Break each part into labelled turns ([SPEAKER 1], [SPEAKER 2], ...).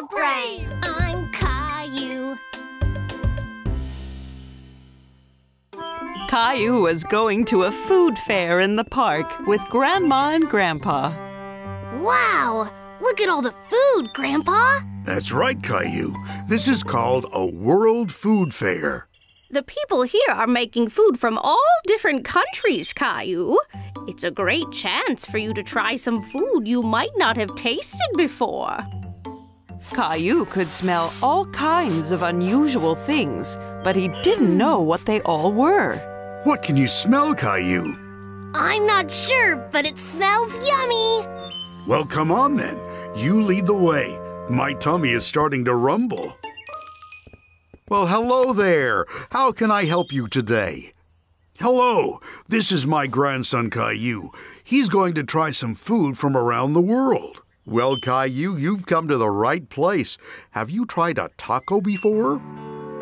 [SPEAKER 1] WildBrain!
[SPEAKER 2] I'm Caillou.
[SPEAKER 3] Caillou was going to a food fair in the park with Grandma and Grandpa.
[SPEAKER 1] Wow! Look at all the food, Grandpa!
[SPEAKER 4] That's right, Caillou. This is called a World Food Fair.
[SPEAKER 5] The people here are making food from all different countries, Caillou. It's a great chance for you to try some food you might not have tasted before.
[SPEAKER 3] Caillou could smell all kinds of unusual things, but he didn't know what they all were.
[SPEAKER 4] What can you smell, Caillou?
[SPEAKER 1] I'm not sure, but it smells yummy!
[SPEAKER 4] Well, come on then. You lead the way. My tummy is starting to rumble. Well, hello there. How can I help you today? Hello, this is my grandson Caillou. He's going to try some food from around the world. Well, Caillou, you've come to the right place. Have you tried a taco before?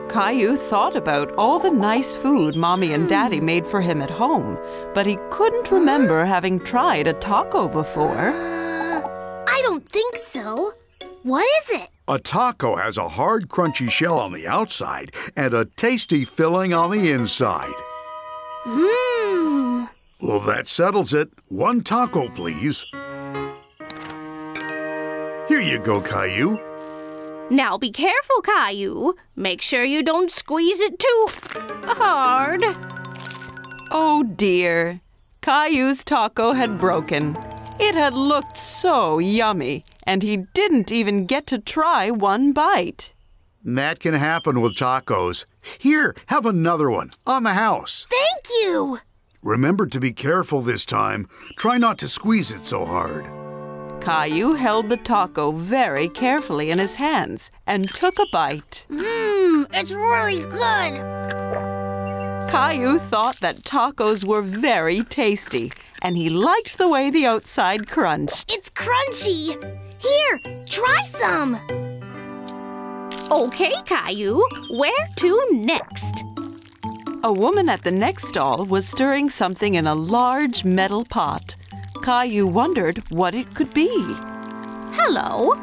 [SPEAKER 3] Caillou thought about all the nice food Mommy and Daddy made for him at home, but he couldn't remember having tried a taco before.
[SPEAKER 1] I don't think so. What is it?
[SPEAKER 4] A taco has a hard, crunchy shell on the outside and a tasty filling on the inside. Well, that settles it. One taco, please. Here you go, Caillou.
[SPEAKER 5] Now be careful, Caillou. Make sure you don't squeeze it too hard.
[SPEAKER 3] Oh dear, Caillou's taco had broken. It had looked so yummy, and he didn't even get to try one bite.
[SPEAKER 4] That can happen with tacos. Here, have another one on the house.
[SPEAKER 1] Thank you!
[SPEAKER 4] Remember to be careful this time. Try not to squeeze it so hard.
[SPEAKER 3] Caillou held the taco very carefully in his hands and took a bite.
[SPEAKER 1] It's really good!
[SPEAKER 3] Caillou thought that tacos were very tasty, and he liked the way the outside crunched.
[SPEAKER 1] It's crunchy! Here, try some!
[SPEAKER 5] Okay, Caillou, where to next?
[SPEAKER 3] A woman at the next stall was stirring something in a large metal pot. Caillou wondered what it could be.
[SPEAKER 5] Hello,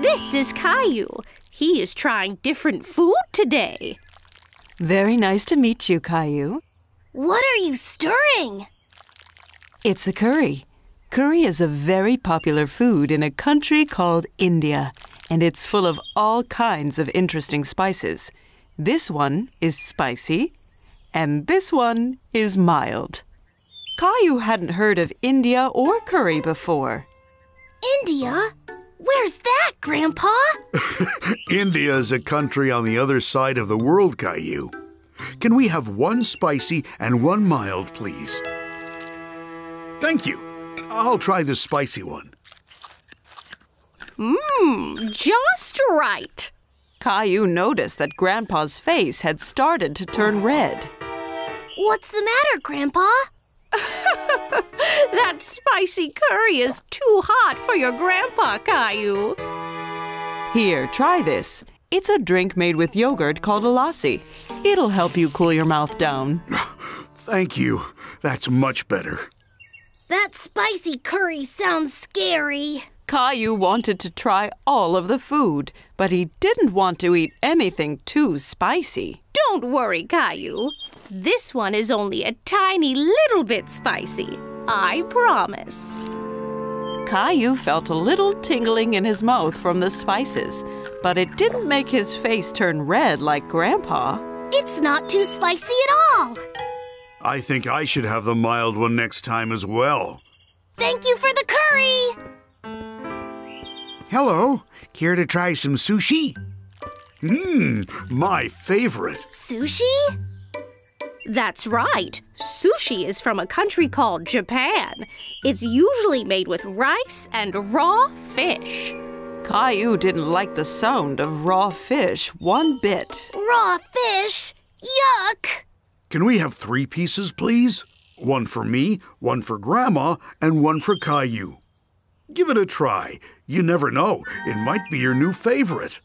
[SPEAKER 5] this is Caillou. He is trying different food today.
[SPEAKER 3] Very nice to meet you, Caillou.
[SPEAKER 1] What are you stirring?
[SPEAKER 3] It's a curry. Curry is a very popular food in a country called India, and it's full of all kinds of interesting spices. This one is spicy, and this one is mild. Caillou hadn't heard of India or curry before.
[SPEAKER 1] India? Where's that, Grandpa?
[SPEAKER 4] India is a country on the other side of the world, Caillou. Can we have one spicy and one mild, please? Thank you. I'll try the spicy one.
[SPEAKER 5] Just right.
[SPEAKER 3] Caillou noticed that Grandpa's face had started to turn red.
[SPEAKER 1] What's the matter, Grandpa?
[SPEAKER 5] That spicy curry is too hot for your Grandpa, Caillou.
[SPEAKER 3] Here, try this. It's a drink made with yogurt called a lassi. It'll help you cool your mouth down.
[SPEAKER 4] Thank you. That's much better.
[SPEAKER 1] That spicy curry sounds scary.
[SPEAKER 3] Caillou wanted to try all of the food, but he didn't want to eat anything too spicy.
[SPEAKER 5] Don't worry, Caillou. This one is only a tiny little bit spicy. I promise.
[SPEAKER 3] Caillou felt a little tingling in his mouth from the spices, but it didn't make his face turn red like Grandpa.
[SPEAKER 1] It's not too spicy at all.
[SPEAKER 4] I think I should have the mild one next time as well.
[SPEAKER 1] Thank you for the curry.
[SPEAKER 4] Hello. Care to try some sushi? My favorite.
[SPEAKER 1] Sushi?
[SPEAKER 5] That's right. Sushi is from a country called Japan. It's usually made with rice and raw fish.
[SPEAKER 3] Caillou didn't like the sound of raw fish one bit.
[SPEAKER 1] Raw fish? Yuck!
[SPEAKER 4] Can we have 3 pieces, please? One for me, one for Grandma, and one for Caillou. Give it a try. You never know. It might be your new favorite.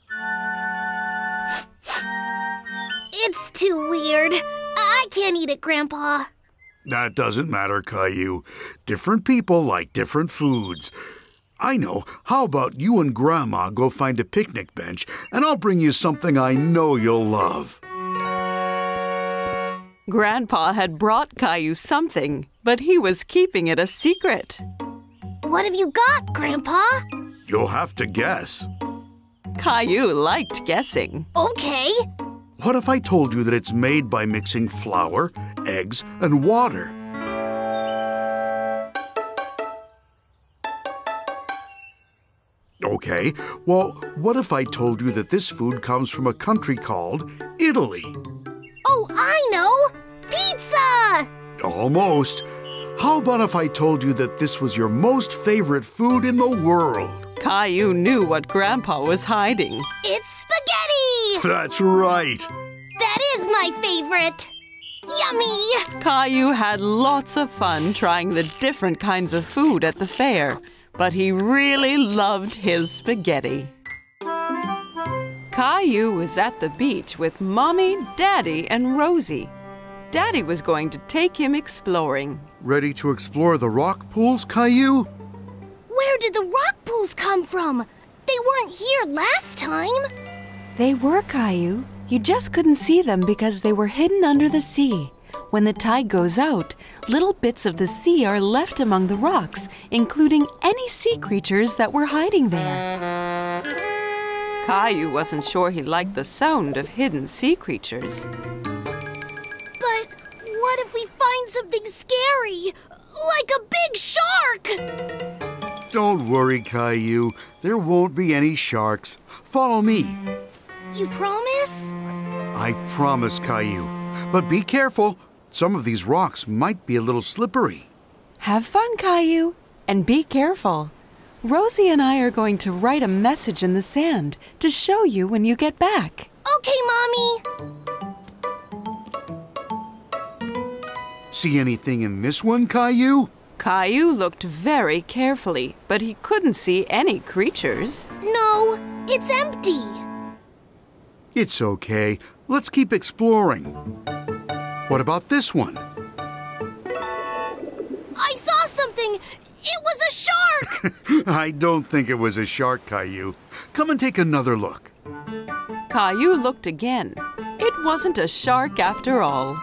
[SPEAKER 1] It's too weird. I can't eat it, Grandpa.
[SPEAKER 4] That doesn't matter, Caillou. Different people like different foods. I know. How about you and Grandma go find a picnic bench, and I'll bring you something I know you'll love.
[SPEAKER 3] Grandpa had brought Caillou something, but he was keeping it a secret.
[SPEAKER 1] What have you got, Grandpa?
[SPEAKER 4] You'll have to guess.
[SPEAKER 3] Caillou liked guessing.
[SPEAKER 1] Okay.
[SPEAKER 4] What if I told you that it's made by mixing flour, eggs, and water? Okay, well, what if I told you that this food comes from a country called Italy?
[SPEAKER 1] Oh, I know! Pizza!
[SPEAKER 4] Almost. How about if I told you that this was your most favorite food in the world?
[SPEAKER 3] Caillou knew what Grandpa was hiding.
[SPEAKER 1] It's spaghetti!
[SPEAKER 4] That's right.
[SPEAKER 1] That is my favorite. Yummy!
[SPEAKER 3] Caillou had lots of fun trying the different kinds of food at the fair, but he really loved his spaghetti. Caillou was at the beach with Mommy, Daddy, and Rosie. Daddy was going to take him exploring.
[SPEAKER 4] Ready to explore the rock pools, Caillou?
[SPEAKER 1] Where did the rock pools come from? They weren't here last time.
[SPEAKER 3] They were, Caillou. You just couldn't see them because they were hidden under the sea. When the tide goes out, little bits of the sea are left among the rocks, including any sea creatures that were hiding there. Caillou wasn't sure he liked the sound of hidden sea creatures.
[SPEAKER 1] But what if we find something scary? Like a big shark?
[SPEAKER 4] Don't worry, Caillou. There won't be any sharks. Follow me.
[SPEAKER 1] You promise?
[SPEAKER 4] I promise, Caillou. But be careful. Some of these rocks might be a little slippery.
[SPEAKER 3] Have fun, Caillou, and be careful. Rosie and I are going to write a message in the sand to show you when you get back.
[SPEAKER 1] Okay, Mommy.
[SPEAKER 4] See anything in this one, Caillou?
[SPEAKER 3] Caillou looked very carefully, but he couldn't see any creatures.
[SPEAKER 1] No, it's empty.
[SPEAKER 4] It's okay. Let's keep exploring. What about this one?
[SPEAKER 1] I saw something. It was a shark.
[SPEAKER 4] I don't think it was a shark, Caillou. Come and take another look.
[SPEAKER 3] Caillou looked again. It wasn't a shark after all.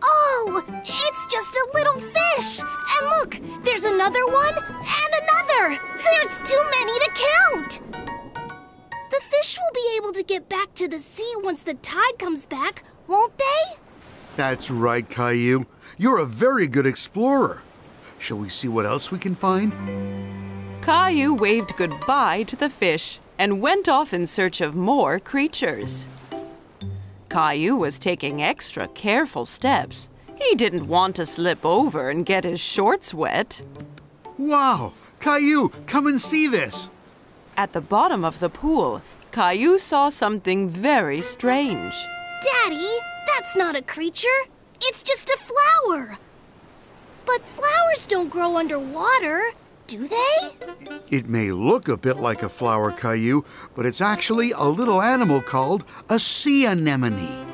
[SPEAKER 1] Oh, it's just a little fish. And look, there's another one and another. There's too many to count. The fish will be able to get back to the sea once the tide comes back, won't they?
[SPEAKER 4] That's right, Caillou. You're a very good explorer. Shall we see what else we can find?
[SPEAKER 3] Caillou waved goodbye to the fish and went off in search of more creatures. Caillou was taking extra careful steps. He didn't want to slip over and get his shorts wet.
[SPEAKER 4] Wow! Caillou, come and see this!
[SPEAKER 3] At the bottom of the pool, Caillou saw something very strange.
[SPEAKER 1] Daddy, that's not a creature. It's just a flower. But flowers don't grow underwater, do they?
[SPEAKER 4] It may look a bit like a flower, Caillou, but it's actually a little animal called a sea anemone.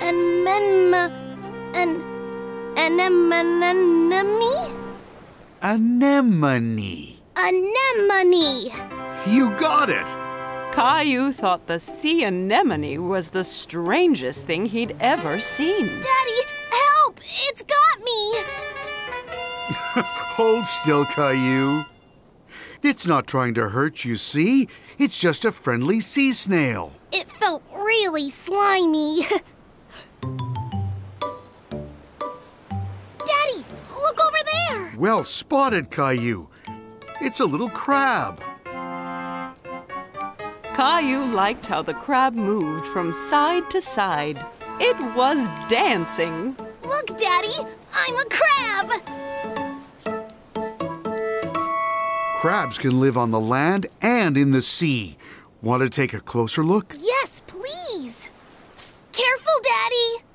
[SPEAKER 1] Anemone?
[SPEAKER 4] Anemone.
[SPEAKER 1] Anemone.
[SPEAKER 4] You got it!
[SPEAKER 3] Caillou thought the sea anemone was the strangest thing he'd ever seen.
[SPEAKER 1] Daddy, help! It's got me!
[SPEAKER 4] Hold still, Caillou. It's not trying to hurt you, see? It's just a friendly sea snail.
[SPEAKER 1] It felt really slimy. Daddy, look over there!
[SPEAKER 4] Well spotted, Caillou. It's a little crab.
[SPEAKER 3] Caillou liked how the crab moved from side to side. It was dancing.
[SPEAKER 1] Look, Daddy, I'm a crab!
[SPEAKER 4] Crabs can live on the land and in the sea. Want to take a closer look?
[SPEAKER 1] Yes, please! Careful, Daddy!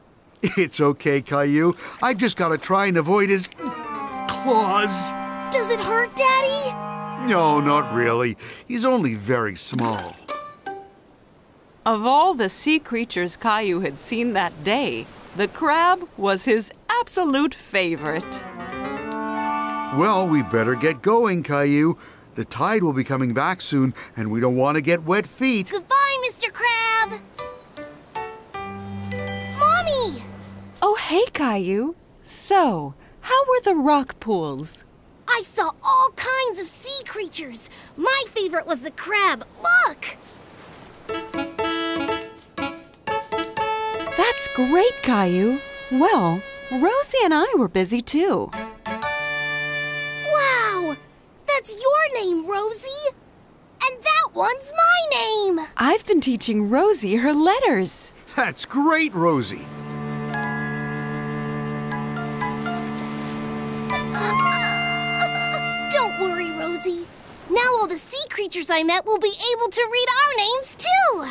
[SPEAKER 4] It's okay, Caillou. I just gotta try and avoid his claws.
[SPEAKER 1] Does it hurt, Daddy?
[SPEAKER 4] No, not really. He's only very small.
[SPEAKER 3] Of all the sea creatures Caillou had seen that day, the crab was his absolute favorite.
[SPEAKER 4] Well, we better get going, Caillou. The tide will be coming back soon, and we don't want to get wet feet.
[SPEAKER 1] Goodbye, Mr. Crab. Mommy!
[SPEAKER 3] Oh, hey, Caillou. So, how were the rock pools?
[SPEAKER 1] I saw all kinds of sea creatures. My favorite was the crab. Look!
[SPEAKER 3] That's great, Caillou. Well, Rosie and I were busy too.
[SPEAKER 1] Wow! That's your name, Rosie. And that one's my name.
[SPEAKER 3] I've been teaching Rosie her letters.
[SPEAKER 4] That's great, Rosie.
[SPEAKER 1] Don't worry, Rosie. Now all the sea creatures I met will be able to read our names, too.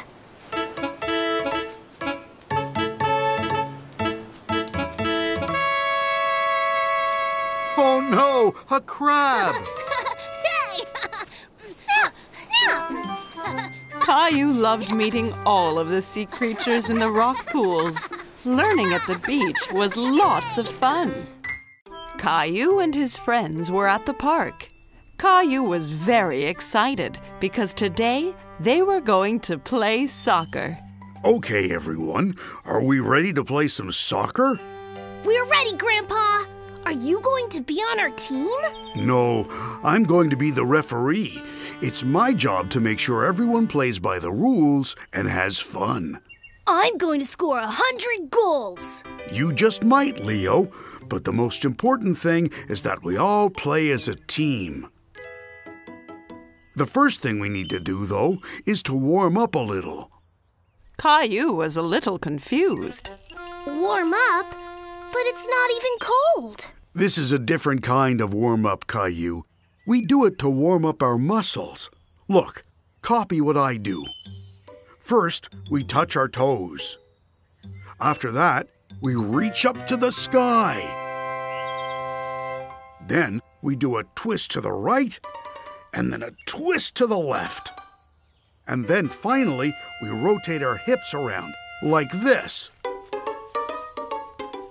[SPEAKER 4] Oh no, a crab!
[SPEAKER 1] Hey! Snap! Snap!
[SPEAKER 3] Caillou loved meeting all of the sea creatures in the rock pools. Learning at the beach was lots of fun. Caillou and his friends were at the park. Caillou was very excited because today they were going to play soccer.
[SPEAKER 4] Okay, everyone. Are we ready to play some soccer?
[SPEAKER 1] We're ready, Grandpa. Are you going to be on our team?
[SPEAKER 4] No, I'm going to be the referee. It's my job to make sure everyone plays by the rules and has fun.
[SPEAKER 1] I'm going to score 100 goals.
[SPEAKER 4] You just might, Leo, but the most important thing is that we all play as a team. The first thing we need to do, though, is to warm up a little.
[SPEAKER 3] Caillou was a little confused.
[SPEAKER 1] Warm up? But it's not even cold.
[SPEAKER 4] This is a different kind of warm-up, Caillou. We do it to warm up our muscles. Look, copy what I do. First, we touch our toes. After that, we reach up to the sky. Then, we do a twist to the right, and then a twist to the left. And then finally, we rotate our hips around, like this.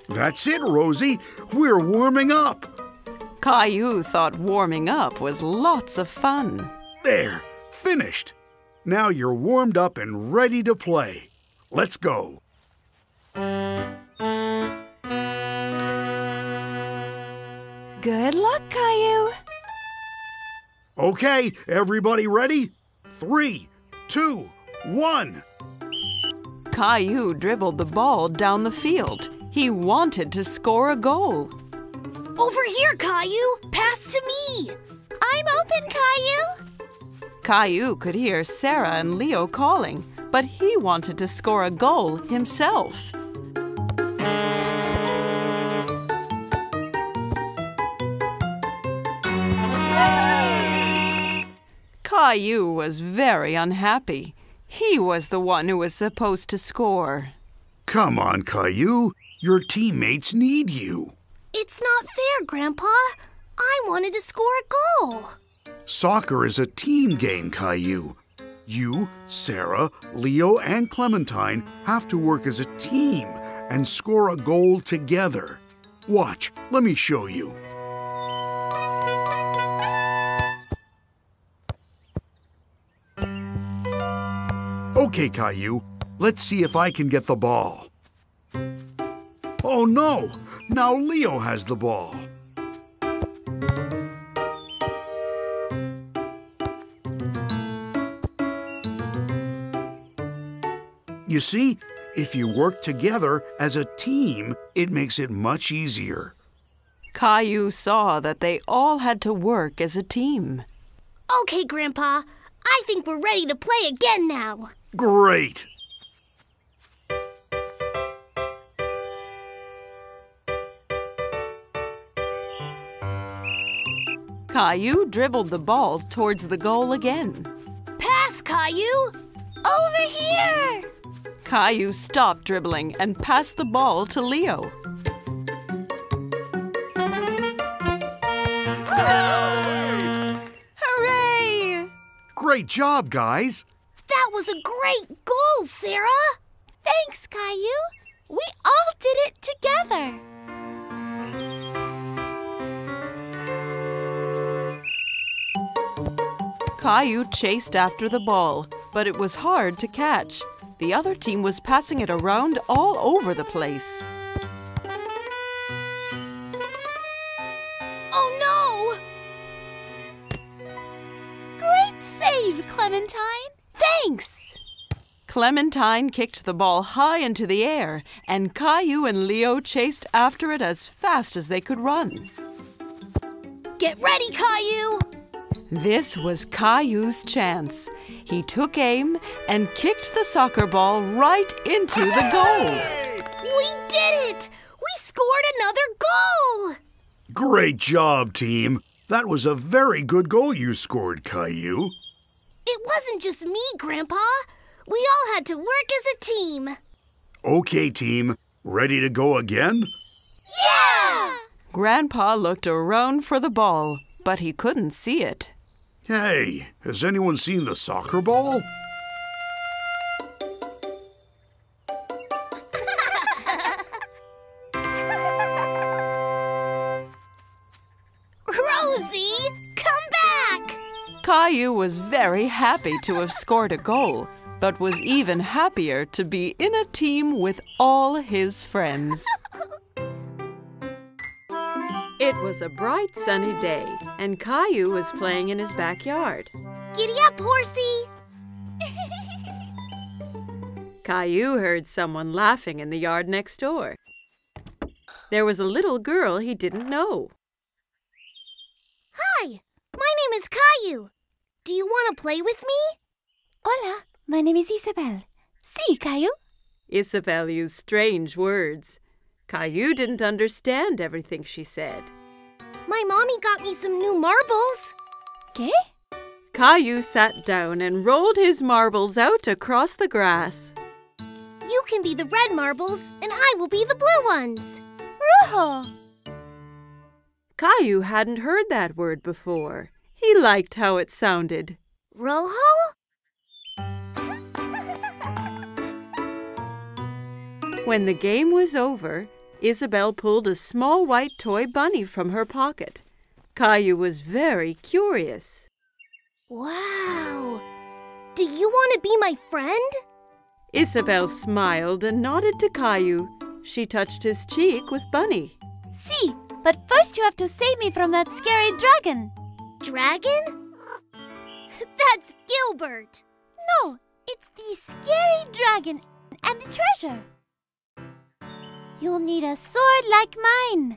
[SPEAKER 4] That's it, Rosie. We're warming up.
[SPEAKER 3] Caillou thought warming up was lots of fun.
[SPEAKER 4] There, finished. Now you're warmed up and ready to play. Let's go.
[SPEAKER 3] Good luck, Caillou.
[SPEAKER 4] Okay, everybody ready? 3, 2, 1.
[SPEAKER 3] Caillou dribbled the ball down the field. He wanted to score a goal.
[SPEAKER 1] Over here, Caillou. Pass to me. I'm open, Caillou.
[SPEAKER 3] Caillou could hear Sarah and Leo calling, but he wanted to score a goal himself. Caillou was very unhappy. He was the one who was supposed to score.
[SPEAKER 4] Come on, Caillou. Your teammates need you.
[SPEAKER 1] It's not fair, Grandpa. I wanted to score a goal.
[SPEAKER 4] Soccer is a team game, Caillou. You, Sarah, Leo, and Clementine have to work as a team and score a goal together. Watch, let me show you. Okay, Caillou, let's see if I can get the ball. Oh no! Now Leo has the ball. You see, if you work together as a team, it makes it much easier.
[SPEAKER 3] Caillou saw that they all had to work as a team.
[SPEAKER 1] Okay, Grandpa. I think we're ready to play again now.
[SPEAKER 4] Great!
[SPEAKER 3] Caillou dribbled the ball towards the goal again.
[SPEAKER 1] Pass, Caillou. Over here.
[SPEAKER 3] Caillou stopped dribbling and passed the ball to Leo. Hooray!
[SPEAKER 4] Great job, guys!
[SPEAKER 1] That was a great goal, Sarah. Thanks, Caillou. We all did it together.
[SPEAKER 3] Caillou chased after the ball, but it was hard to catch. The other team was passing it around all over the place.
[SPEAKER 1] Oh no! Great save, Clementine! Thanks!
[SPEAKER 3] Clementine kicked the ball high into the air, and Caillou and Leo chased after it as fast as they could run.
[SPEAKER 1] Get ready, Caillou!
[SPEAKER 3] This was Caillou's chance. He took aim and kicked the soccer ball right into the goal.
[SPEAKER 1] We did it! We scored another goal!
[SPEAKER 4] Great job, team. That was a very good goal you scored, Caillou.
[SPEAKER 1] It wasn't just me, Grandpa. We all had to work as a team.
[SPEAKER 4] Okay, team. Ready to go again?
[SPEAKER 1] Yeah!
[SPEAKER 3] Grandpa looked around for the ball, but he couldn't see it.
[SPEAKER 4] Hey, has anyone seen the soccer ball?
[SPEAKER 1] Rosie, come back!
[SPEAKER 3] Caillou was very happy to have scored a goal, but was even happier to be in a team with all his friends. It was a bright sunny day, and Caillou was playing in his backyard.
[SPEAKER 1] Giddy up, horsey!
[SPEAKER 3] Caillou heard someone laughing in the yard next door. There was a little girl he didn't know.
[SPEAKER 1] Hi, my name is Caillou. Do you want to play with me?
[SPEAKER 2] Hola, my name is Isabel. Sí, Caillou.
[SPEAKER 3] Isabel used strange words. Caillou didn't understand everything she said.
[SPEAKER 1] My mommy got me some new marbles.
[SPEAKER 2] ¿Qué?
[SPEAKER 3] Caillou sat down and rolled his marbles out across the grass.
[SPEAKER 1] You can be the red marbles, and I will be the blue ones.
[SPEAKER 2] Rojo.
[SPEAKER 3] Caillou hadn't heard that word before. He liked how it sounded.
[SPEAKER 1] Rojo?
[SPEAKER 3] When the game was over, Isabel pulled a small white toy bunny from her pocket. Caillou was very curious.
[SPEAKER 1] Wow! Do you want to be my friend?
[SPEAKER 3] Isabel smiled and nodded to Caillou. She touched his cheek with Bunny.
[SPEAKER 2] Sí, but first you have to save me from that scary dragon.
[SPEAKER 1] Dragon? That's Gilbert.
[SPEAKER 2] No, it's the scary dragon and the treasure. You'll need a sword like mine.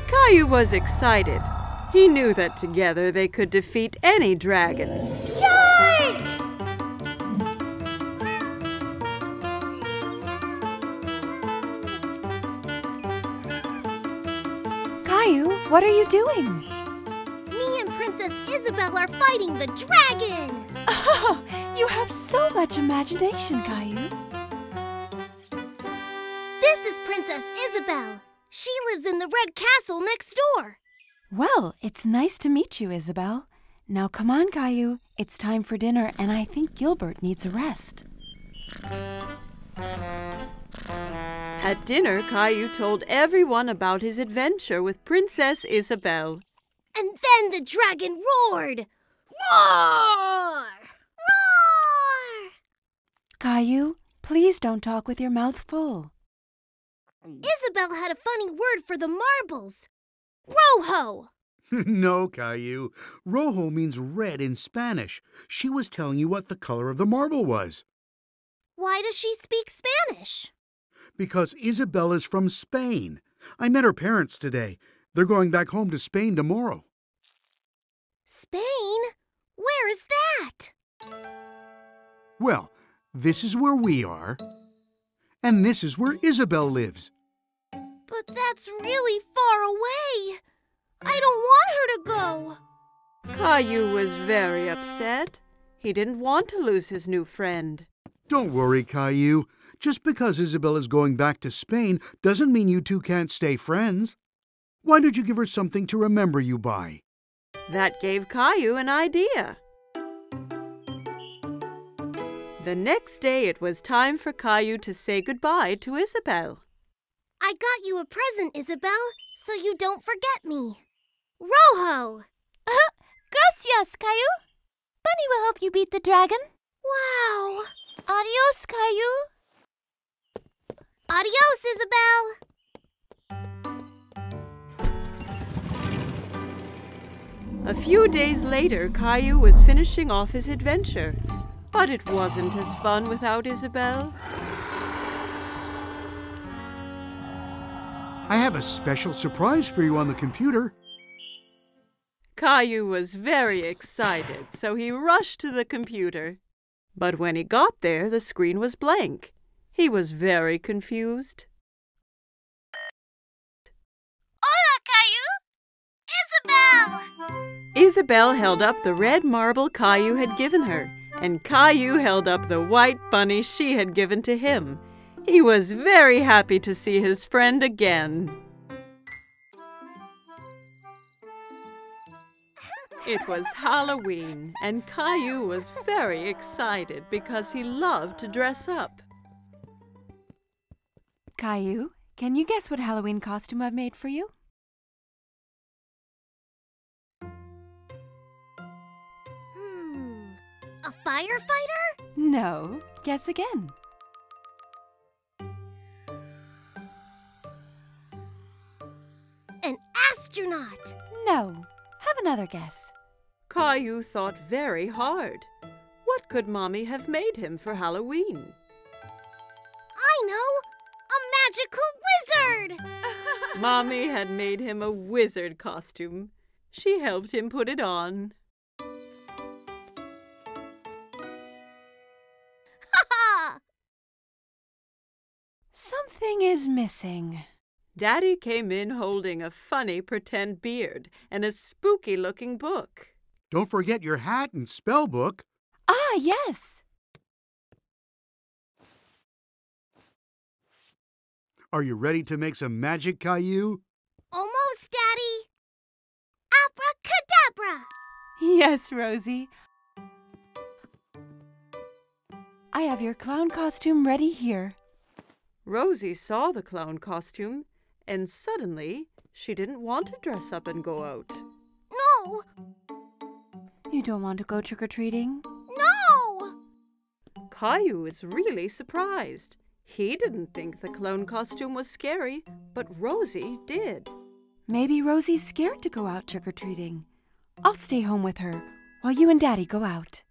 [SPEAKER 3] Caillou was excited. He knew that together they could defeat any dragon.
[SPEAKER 2] Charge!
[SPEAKER 6] Caillou, what are you doing?
[SPEAKER 1] Me and Princess Isabel are fighting the dragon.
[SPEAKER 6] Oh, you have so much imagination, Caillou.
[SPEAKER 1] This is Princess Isabel. She lives in the red castle next door.
[SPEAKER 6] Well, it's nice to meet you, Isabel. Now come on, Caillou. It's time for dinner, and I think Gilbert needs a rest.
[SPEAKER 3] At dinner, Caillou told everyone about his adventure with Princess Isabel.
[SPEAKER 1] And then the dragon roared. Roar! Roar!
[SPEAKER 6] Caillou, please don't talk with your mouth full.
[SPEAKER 1] Isabel had a funny word for the marbles. Rojo.
[SPEAKER 4] No, Caillou. Rojo means red in Spanish. She was telling you what the color of the marble was.
[SPEAKER 1] Why does she speak Spanish?
[SPEAKER 4] Because Isabel is from Spain. I met her parents today. They're going back home to Spain tomorrow.
[SPEAKER 1] Spain? Where is that?
[SPEAKER 4] Well, this is where we are. And this is where Isabel lives.
[SPEAKER 1] But that's really far away. I don't want her to go.
[SPEAKER 3] Caillou was very upset. He didn't want to lose his new friend.
[SPEAKER 4] Don't worry, Caillou. Just because Isabel is going back to Spain doesn't mean you two can't stay friends. Why don't you give her something to remember you by?
[SPEAKER 3] That gave Caillou an idea. The next day it was time for Caillou to say goodbye to Isabel.
[SPEAKER 1] I got you a present, Isabel, so you don't forget me. Rojo!
[SPEAKER 2] Gracias, Caillou. Bunny will help you beat the dragon.
[SPEAKER 1] Wow!
[SPEAKER 2] Adios, Caillou.
[SPEAKER 1] Adios, Isabel!
[SPEAKER 3] A few days later, Caillou was finishing off his adventure, but it wasn't as fun without Isabel.
[SPEAKER 4] I have a special surprise for you on the computer.
[SPEAKER 3] Caillou was very excited, so he rushed to the computer. But when he got there, the screen was blank. He was very confused.
[SPEAKER 2] Hola, Caillou.
[SPEAKER 1] Isabel!
[SPEAKER 3] Isabel held up the red marble Caillou had given her, and Caillou held up the white bunny she had given to him. He was very happy to see his friend again. It was Halloween, and Caillou was very excited because he loved to dress up.
[SPEAKER 6] Caillou, can you guess what Halloween costume I've made for you?
[SPEAKER 1] A firefighter?
[SPEAKER 6] No. Guess again.
[SPEAKER 1] An astronaut!
[SPEAKER 6] No. Have another guess.
[SPEAKER 3] Caillou thought very hard. What could Mommy have made him for Halloween?
[SPEAKER 1] I know! A magical wizard!
[SPEAKER 3] Mommy had made him a wizard costume. She helped him put it on.
[SPEAKER 1] Ha!
[SPEAKER 6] Something is missing.
[SPEAKER 3] Daddy came in holding a funny pretend beard and a spooky-looking book.
[SPEAKER 4] Don't forget your hat and spell book.
[SPEAKER 6] Ah, yes.
[SPEAKER 4] Are you ready to make some magic, Caillou?
[SPEAKER 1] Almost, Daddy! Abracadabra!
[SPEAKER 6] Yes, Rosie. I have your clown costume ready here.
[SPEAKER 3] Rosie saw the clown costume, and suddenly she didn't want to dress up and go out.
[SPEAKER 1] No!
[SPEAKER 6] You don't want to go trick-or-treating?
[SPEAKER 1] No!
[SPEAKER 3] Caillou was really surprised. He didn't think the clown costume was scary, but Rosie did.
[SPEAKER 6] Maybe Rosie's scared to go out trick-or-treating. I'll stay home with her while you and Daddy go out.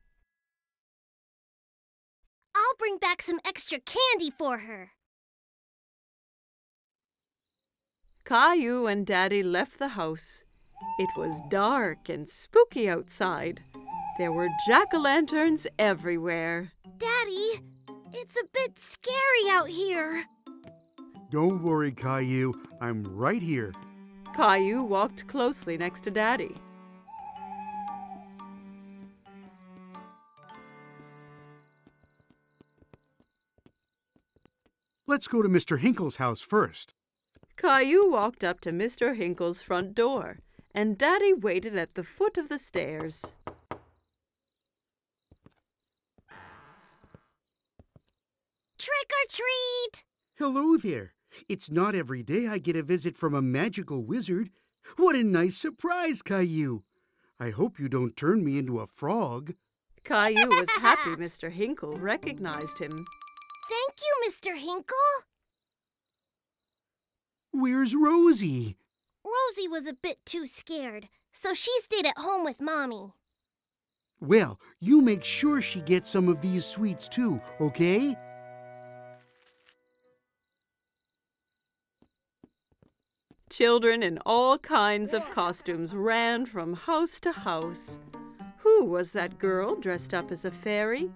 [SPEAKER 1] I'll bring back some extra candy for her.
[SPEAKER 3] Caillou and Daddy left the house. It was dark and spooky outside. There were jack-o'-lanterns everywhere.
[SPEAKER 1] Daddy, it's a bit scary out here.
[SPEAKER 4] Don't worry, Caillou. I'm right here.
[SPEAKER 3] Caillou walked closely next to Daddy.
[SPEAKER 4] Let's go to Mr. Hinkle's house first.
[SPEAKER 3] Caillou walked up to Mr. Hinkle's front door, and Daddy waited at the foot of the stairs.
[SPEAKER 1] Trick or treat!
[SPEAKER 4] Hello there. It's not every day I get a visit from a magical wizard. What a nice surprise, Caillou. I hope you don't turn me into a frog.
[SPEAKER 3] Caillou was happy Mr. Hinkle recognized him.
[SPEAKER 1] Thank you, Mr. Hinkle.
[SPEAKER 4] Where's Rosie?
[SPEAKER 1] Rosie was a bit too scared, so she stayed at home with Mommy.
[SPEAKER 4] Well, you make sure she gets some of these sweets too, okay?
[SPEAKER 3] Children in all kinds of costumes ran from house to house. Who was that girl dressed up as a fairy?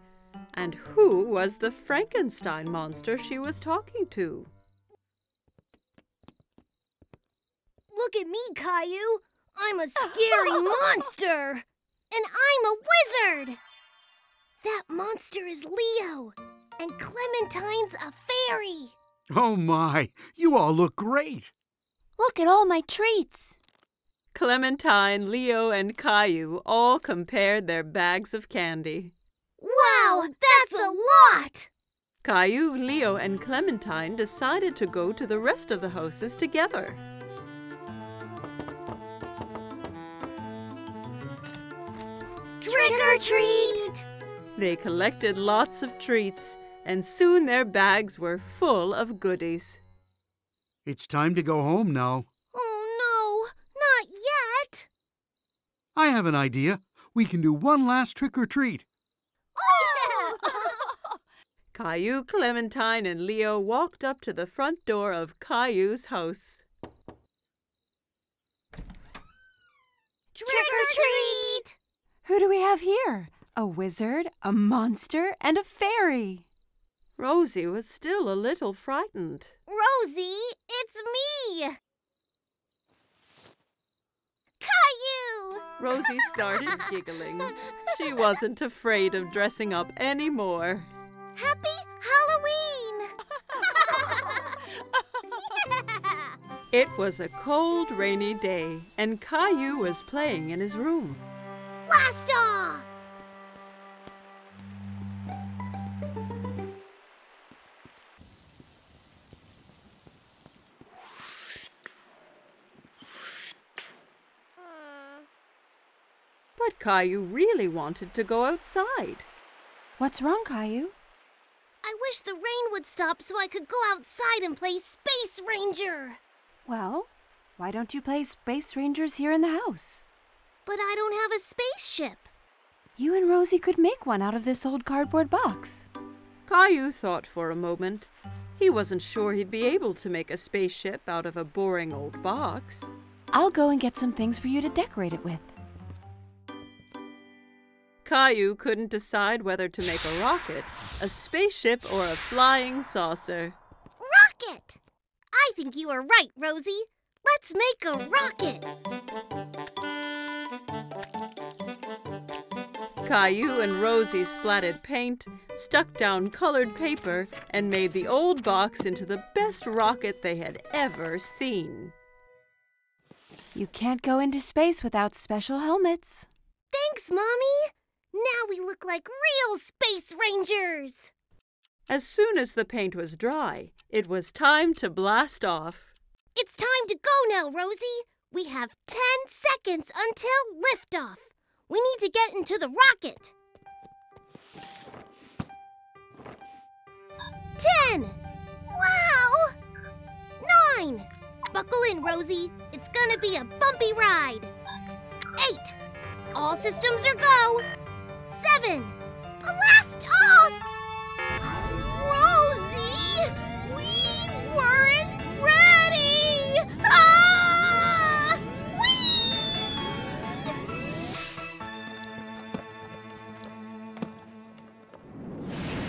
[SPEAKER 3] And who was the Frankenstein monster she was talking to?
[SPEAKER 1] Look at me, Caillou. I'm a scary monster. And I'm a wizard. That monster is Leo. And Clementine's a fairy.
[SPEAKER 4] Oh my, you all look great.
[SPEAKER 2] Look at all my treats.
[SPEAKER 3] Clementine, Leo, and Caillou all compared their bags of candy.
[SPEAKER 1] Wow, that's a lot! what?
[SPEAKER 3] Caillou, Leo, and Clementine decided to go to the rest of the houses together.
[SPEAKER 1] Trick or treat!
[SPEAKER 3] They collected lots of treats, and soon their bags were full of goodies.
[SPEAKER 4] It's time to go home now.
[SPEAKER 1] Oh no, not yet!
[SPEAKER 4] I have an idea. We can do one last trick or treat.
[SPEAKER 3] Caillou, Clementine, and Leo walked up to the front door of Caillou's house.
[SPEAKER 1] Trick or treat!
[SPEAKER 6] Who do we have here? A wizard, a monster, and a fairy.
[SPEAKER 3] Rosie was still a little frightened.
[SPEAKER 1] Rosie, it's me! Caillou!
[SPEAKER 3] Rosie started giggling. She wasn't afraid of dressing up anymore.
[SPEAKER 1] Happy Halloween!
[SPEAKER 3] It was a cold, rainy day, and Caillou was playing in his room.
[SPEAKER 1] Blast off!
[SPEAKER 3] But Caillou really wanted to go outside.
[SPEAKER 6] What's wrong, Caillou?
[SPEAKER 1] I wish the rain would stop so I could go outside and play Space Ranger.
[SPEAKER 6] Well, why don't you play Space Rangers here in the house?
[SPEAKER 1] But I don't have a spaceship.
[SPEAKER 6] You and Rosie could make one out of this old cardboard box.
[SPEAKER 3] Caillou thought for a moment. He wasn't sure he'd be able to make a spaceship out of a boring old box.
[SPEAKER 6] I'll go and get some things for you to decorate it with.
[SPEAKER 3] Caillou couldn't decide whether to make a rocket, a spaceship, or a flying saucer.
[SPEAKER 1] Rocket! I think you are right, Rosie. Let's make a rocket.
[SPEAKER 3] Caillou and Rosie splattered paint, stuck down colored paper, and made the old box into the best rocket they had ever seen.
[SPEAKER 6] You can't go into space without special helmets.
[SPEAKER 1] Thanks, Mommy. Now we look like real Space Rangers.
[SPEAKER 3] As soon as the paint was dry, it was time to blast off.
[SPEAKER 1] It's time to go now, Rosie. We have 10 seconds until liftoff. We need to get into the rocket. 10. Wow. 9. Buckle in, Rosie. It's gonna be a bumpy ride. 8. All systems are go. 7. Blast off! Rosie! We weren't ready! Ah!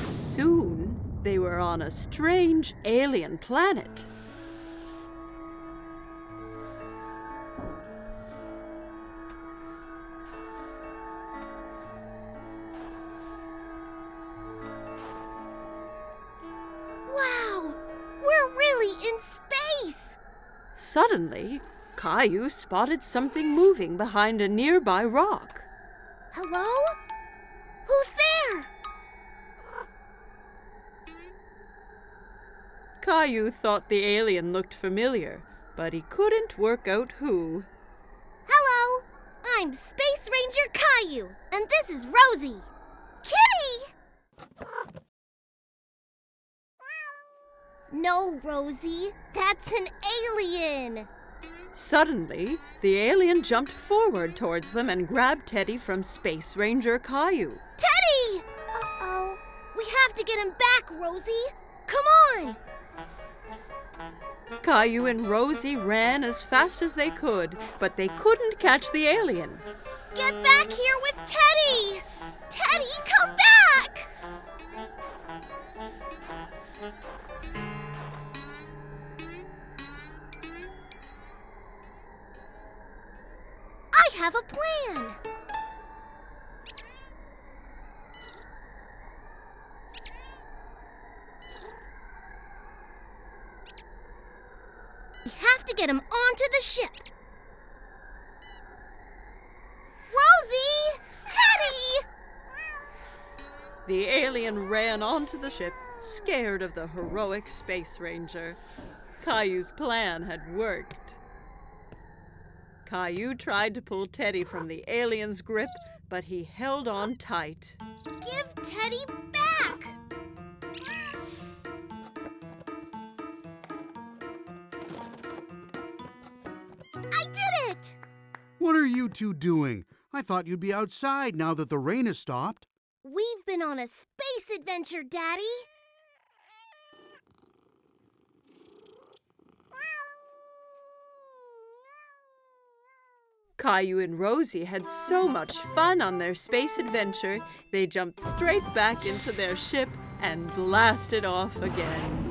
[SPEAKER 3] Soon, they were on a strange alien planet.
[SPEAKER 1] Wow! We're really in space!
[SPEAKER 3] Suddenly, Caillou spotted something moving behind a nearby rock.
[SPEAKER 1] Hello? Who's there?
[SPEAKER 3] Caillou thought the alien looked familiar, but he couldn't work out who.
[SPEAKER 1] Hello! I'm Space Ranger Caillou, and this is Rosie. Kitty! No, Rosie, that's an alien.
[SPEAKER 3] Suddenly, the alien jumped forward towards them and grabbed Teddy from Space Ranger Caillou.
[SPEAKER 1] Teddy! Uh-oh. We have to get him back, Rosie. Come on!
[SPEAKER 3] Caillou and Rosie ran as fast as they could, but they couldn't catch the alien.
[SPEAKER 1] Get back here with Teddy! Teddy, come back! I have a plan. We have to get him onto the ship. Rosie! Teddy!
[SPEAKER 3] The alien ran onto the ship, scared of the heroic space ranger. Caillou's plan had worked. Caillou tried to pull Teddy from the alien's grip, but he held on tight.
[SPEAKER 1] Give Teddy back! I did it!
[SPEAKER 4] What are you two doing? I thought you'd be outside now that the rain has stopped.
[SPEAKER 1] We've been on a space adventure, Daddy.
[SPEAKER 3] Caillou and Rosie had so much fun on their space adventure, they jumped straight back into their ship and blasted off again.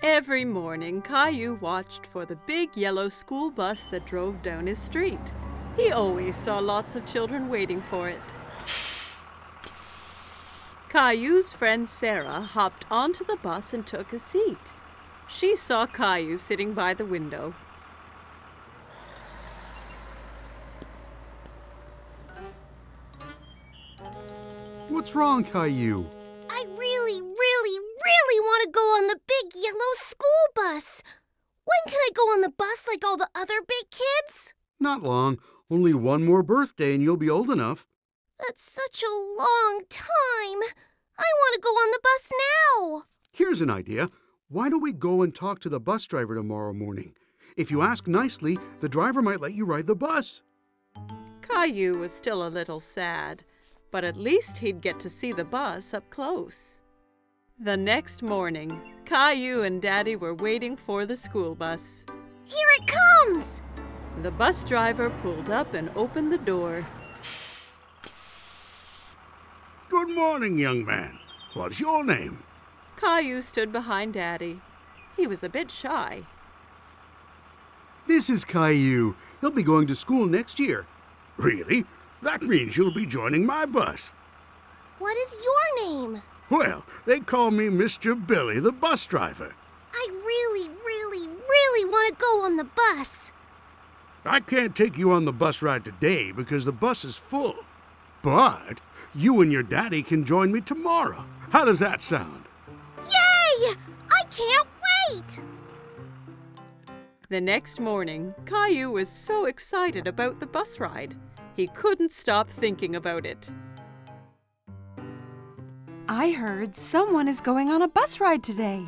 [SPEAKER 3] Every morning, Caillou watched for the big yellow school bus that drove down his street. He always saw lots of children waiting for it. Caillou's friend Sarah hopped onto the bus and took a seat. She saw Caillou sitting by the window.
[SPEAKER 4] What's wrong, Caillou?
[SPEAKER 1] I really want to go on the big yellow school bus. When can I go on the bus like all the other big kids?
[SPEAKER 4] Not long. Only one more birthday and you'll be old enough.
[SPEAKER 1] That's such a long time. I want to go on the bus now.
[SPEAKER 4] Here's an idea. Why don't we go and talk to the bus driver tomorrow morning? If you ask nicely, the driver might let you ride the bus.
[SPEAKER 3] Caillou was still a little sad, but at least he'd get to see the bus up close. The next morning, Caillou and Daddy were waiting for the school bus.
[SPEAKER 1] Here it comes!
[SPEAKER 3] The bus driver pulled up and opened the door.
[SPEAKER 4] Good morning, young man. What's your name?
[SPEAKER 3] Caillou stood behind Daddy. He was a bit shy.
[SPEAKER 4] This is Caillou. He'll be going to school next year. Really? That means you'll be joining my bus.
[SPEAKER 1] What is your name?
[SPEAKER 4] Well, they call me Mr. Billy, the bus driver.
[SPEAKER 1] I really want to go on the bus.
[SPEAKER 4] I can't take you on the bus ride today because the bus is full. But you and your daddy can join me tomorrow. How does that sound?
[SPEAKER 1] Yay! I can't wait!
[SPEAKER 3] The next morning, Caillou was so excited about the bus ride. He couldn't stop thinking about it.
[SPEAKER 6] I heard someone is going on a bus ride today.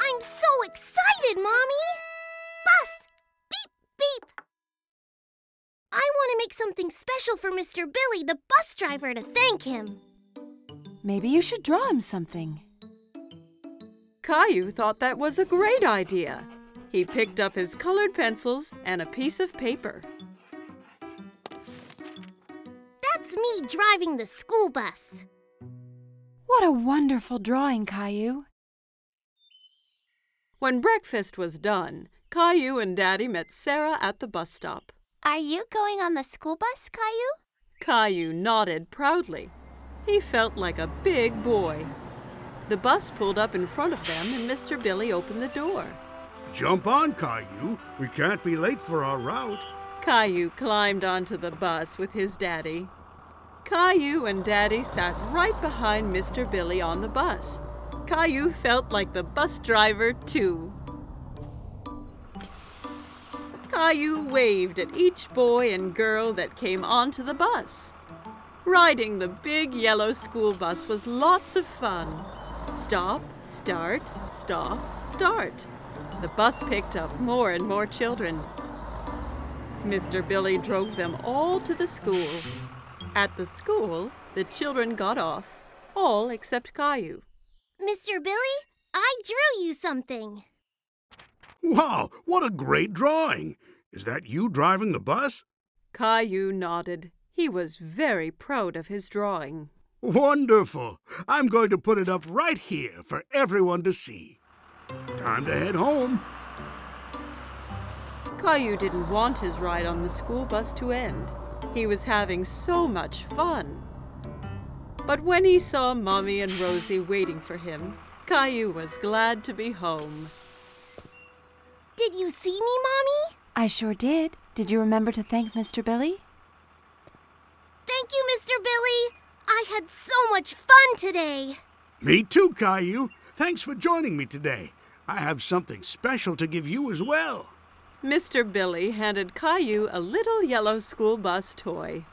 [SPEAKER 1] I'm so excited, Mommy! Bus! Beep, beep! I want to make something special for Mr. Billy, the bus driver, to thank him.
[SPEAKER 6] Maybe you should draw him something.
[SPEAKER 3] Caillou thought that was a great idea. He picked up his colored pencils and a piece of paper.
[SPEAKER 1] That's me driving the school bus.
[SPEAKER 6] What a wonderful drawing, Caillou.
[SPEAKER 3] When breakfast was done, Caillou and Daddy met Sarah at the bus stop.
[SPEAKER 2] Are you going on the school bus, Caillou?
[SPEAKER 3] Caillou nodded proudly. He felt like a big boy. The bus pulled up in front of them and Mr. Billy opened the door.
[SPEAKER 4] Jump on, Caillou. We can't be late for our route.
[SPEAKER 3] Caillou climbed onto the bus with his daddy. Caillou and Daddy sat right behind Mr. Billy on the bus. Caillou felt like the bus driver, too. Caillou waved at each boy and girl that came onto the bus. Riding the big yellow school bus was lots of fun. Stop, start, stop, start. The bus picked up more and more children. Mr. Billy drove them all to the school. At the school, the children got off, all except Caillou.
[SPEAKER 1] Mr. Billy, I drew you something.
[SPEAKER 4] Wow, what a great drawing. Is that you driving the bus?
[SPEAKER 3] Caillou nodded. He was very proud of his drawing.
[SPEAKER 4] Wonderful. I'm going to put it up right here for everyone to see. Time to head home.
[SPEAKER 3] Caillou didn't want his ride on the school bus to end. He was having so much fun. But when he saw Mommy and Rosie waiting for him, Caillou was glad to be home.
[SPEAKER 1] Did you see me, Mommy?
[SPEAKER 6] I sure did. Did you remember to thank Mr. Billy?
[SPEAKER 1] Thank you, Mr. Billy. I had so much fun today.
[SPEAKER 4] Me too, Caillou. Thanks for joining me today. I have something special to give you as well.
[SPEAKER 3] Mr. Billy handed Caillou a little yellow school bus toy.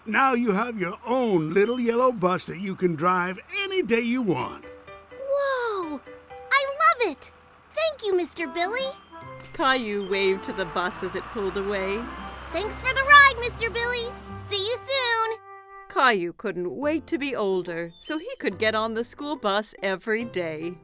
[SPEAKER 4] Now you have your own little yellow bus that you can drive any day you want.
[SPEAKER 1] Whoa! I love it! Thank you, Mr. Billy.
[SPEAKER 3] Caillou waved to the bus as it pulled away.
[SPEAKER 1] Thanks for the ride, Mr. Billy. See you soon.
[SPEAKER 3] Caillou couldn't wait to be older so he could get on the school bus every day.